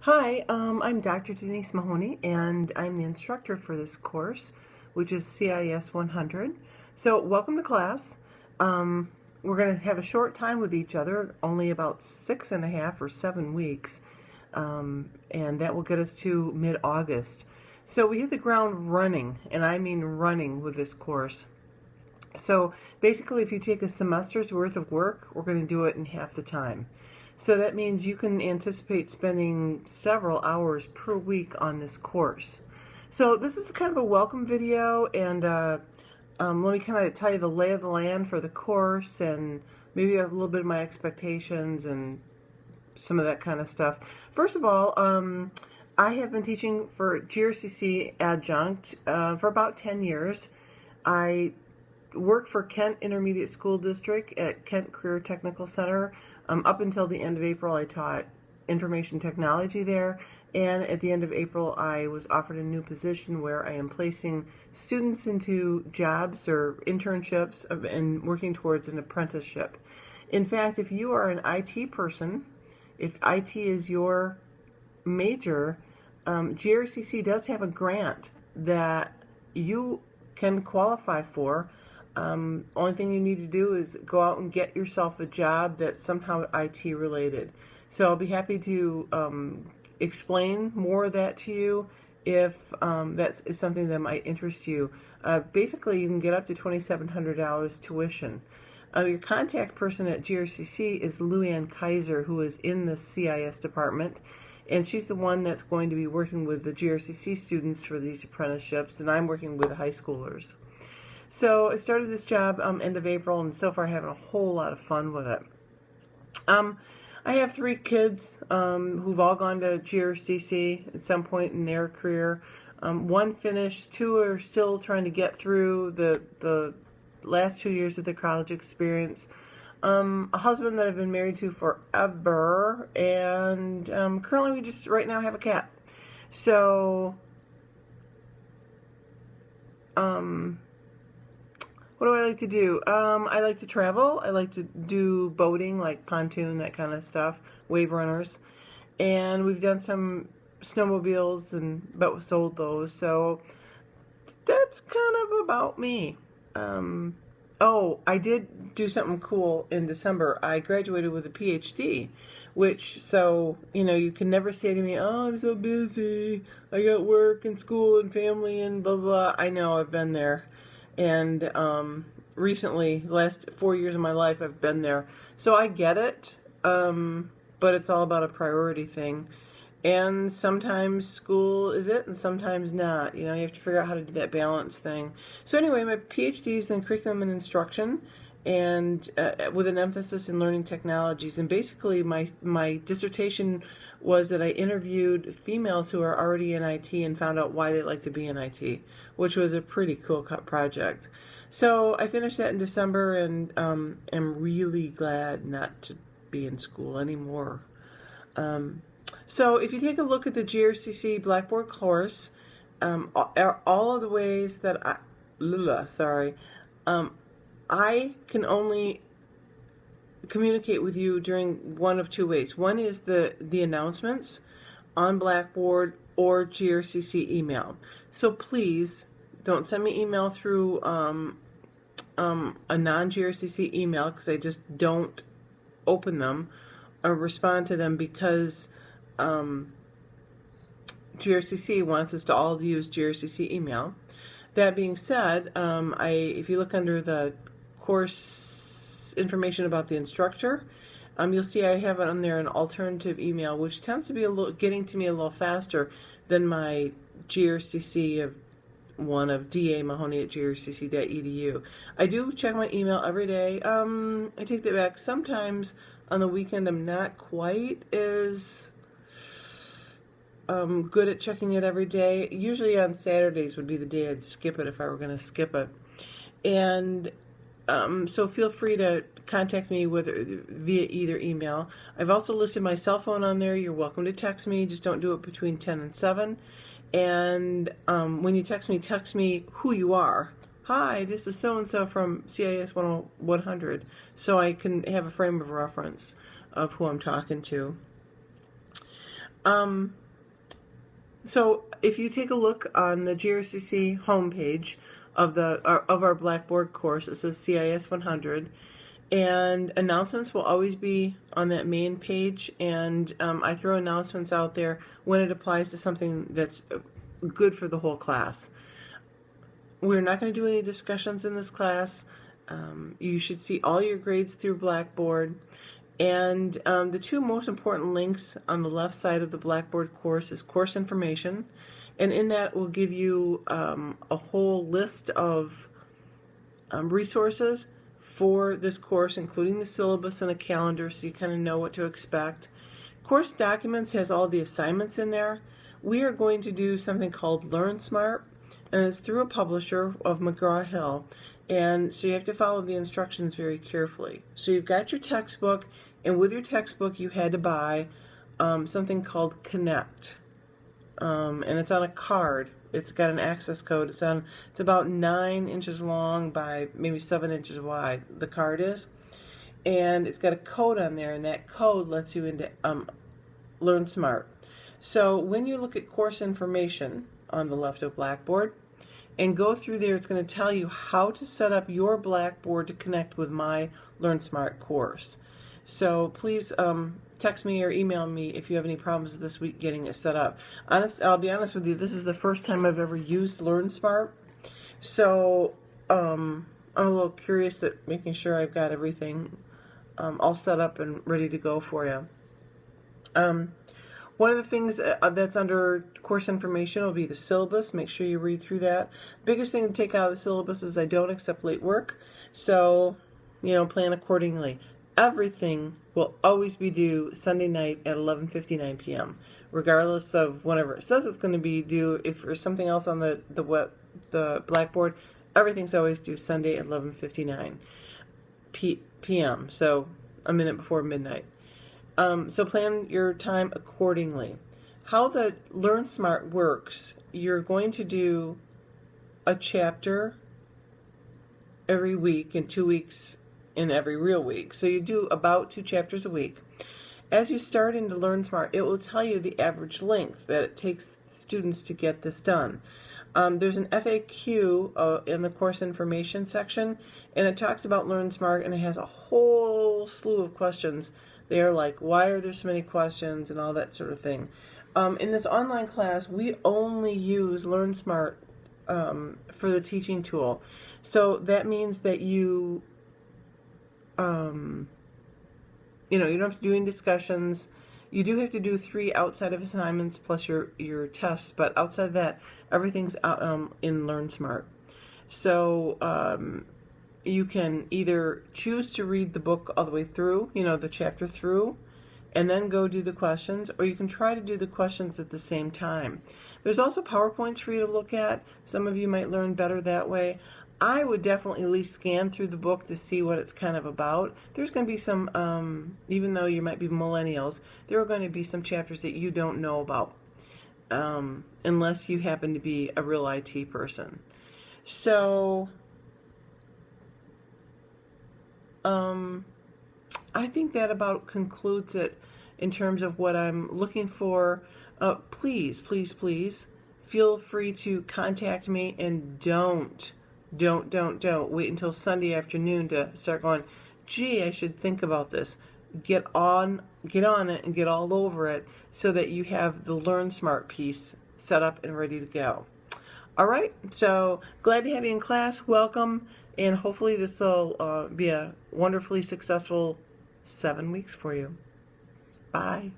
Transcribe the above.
Hi, I'm Dr. Denise Mahoney, and I'm the instructor for this course, which is CIS 100. So, welcome to class. We're going to have a short time with each other, only about 6.5 or 7 weeks, and that will get us to mid-August. So, we hit the ground running, and I mean running with this course. So basically, if you take a semester's worth of work, we're going to do it in half the time. So that means you can anticipate spending several hours per week on this course. So this is kind of a welcome video, and let me kind of tell you the lay of the land for the course and maybe a little bit of my expectations and some of that kind of stuff. First of all, I have been teaching for GRCC adjunct for about 10 years. I worked for Kent Intermediate School District at Kent Career Technical Center. Up until the end of April, I taught information technology there, and at the end of April, I was offered a new position where I am placing students into jobs or internships and working towards an apprenticeship. In fact, if you are an IT person, if IT is your major, GRCC does have a grant that you can qualify for. Only thing you need to do is go out and get yourself a job that's somehow IT related. So I'll be happy to explain more of that to you if that is something that might interest you. Basically, you can get up to $2,700 tuition. Your contact person at GRCC is Luann Kaiser, who is in the CIS department, and she's the one that's going to be working with the GRCC students for these apprenticeships, and I'm working with high schoolers. So I started this job end of April, and so far having a whole lot of fun with it. I have 3 kids who've all gone to GRCC at some point in their career. 1 finished, 2 are still trying to get through the last 2 years of their college experience. A husband that I've been married to forever, and currently we just right now have a cat. So, what do I like to do? I like to travel. I like to do boating, like pontoon, that kind of stuff, wave runners. And we've done some snowmobiles, but we sold those. So that's kind of about me. Oh, I did do something cool in December. I graduated with a PhD, you can never say to me, oh, I'm so busy. I got work and school and family and blah, blah. I know, I've been there. And recently, the last 4 years of my life, I've been there. So I get it, but it's all about a priority thing. And sometimes school is it, and sometimes not. You have to figure out how to do that balance thing. So anyway, my PhD is in curriculum and instruction, and with an emphasis in learning technologies. And basically, my dissertation was that I interviewed females who are already in IT and found out why they like to be in IT, which was a pretty cool project. So I finished that in December, and am really glad not to be in school anymore. So if you take a look at the GRCC Blackboard course, all of the ways that I can only communicate with you during one of 2 ways. One is the announcements on Blackboard or GRCC email. So please don't send me email through a non-GRCC email, because I just don't open them or respond to them, because GRCC wants us to all use GRCC email. That being said, if you look under the course information about the instructor, you'll see I have on there an alternative email, which tends to be getting to me a little faster than my GRCC of damahoney@grcc.edu. I do check my email every day. I take that back. Sometimes on the weekend I'm not quite as good at checking it every day. Usually on Saturdays would be the day I'd skip it if I were going to skip it. And so feel free to contact me via either email. I've also listed my cell phone on there. You're welcome to text me. Just don't do it between 10 and 7. And when you text me who you are. Hi, this is so-and-so from CIS 100, so I can have a frame of reference of who I'm talking to. So if you take a look on the GRCC homepage of our Blackboard course, it says CIS 100, and announcements will always be on that main page, and I throw announcements out there when it applies to something that's good for the whole class. We're not going to do any discussions in this class. You should see all your grades through Blackboard. And the two most important links on the left side of the Blackboard course is course information, and in that will give you a whole list of resources for this course, including the syllabus and a calendar, so you kind of know what to expect. Course documents has all the assignments in there. We are going to do something called LearnSmart, and it's through a publisher of McGraw-Hill, and so you have to follow the instructions very carefully. So you've got your textbook, and with your textbook you had to buy something called Connect, and it's on a card. It's got an access code. It's about 9 inches long by maybe 7 inches wide. The card is, and it's got a code on there, and that code lets you into LearnSmart. So when you look at course information on the left of Blackboard and go through there, it's going to tell you how to set up your Blackboard to connect with my LearnSmart course. So please text me or email me if you have any problems this week getting it set up. I'll be honest with you, this is the first time I've ever used LearnSmart, so I'm a little curious at making sure I've got everything all set up and ready to go for you. One of the things that's under course information will be the syllabus. Make sure you read through that. Biggest thing to take out of the syllabus is I don't accept late work, so plan accordingly. Everything will always be due Sunday night at 11:59 p.m. regardless of whenever it says it's going to be due. If there's something else on the Blackboard, everything's always due Sunday at 11:59 p.m. So a minute before midnight. So plan your time accordingly. How the LearnSmart works, you're going to do a chapter every week and 2 weeks in every real week. So you do about 2 chapters a week. As you start into LearnSmart, it will tell you the average length that it takes students to get this done. There's an FAQ in the course information section, and it talks about LearnSmart, and it has a whole slew of questions. They're like, why are there so many questions and all that sort of thing. In this online class, we only use LearnSmart for the teaching tool. So that means that you don't have to do any discussions. You do have to do 3 outside of assignments plus your tests, but outside of that, everything's in LearnSmart. So you can either choose to read the book all the way through, the chapter through, and then go do the questions, or you can try to do the questions at the same time. There's also PowerPoints for you to look at. Some of you might learn better that way. I would definitely at least scan through the book to see what it's kind of about. There's going to be some, even though you might be millennials, there are going to be some chapters that you don't know about, unless you happen to be a real IT person. So I think that about concludes it in terms of what I'm looking for. Please, please, please feel free to contact me, and don't wait until Sunday afternoon to start going, gee, I should think about this. Get on it and get all over it so that you have the LearnSmart piece set up and ready to go. All right, so glad to have you in class. Welcome, and hopefully this will be a wonderfully successful 7 weeks for you. Bye.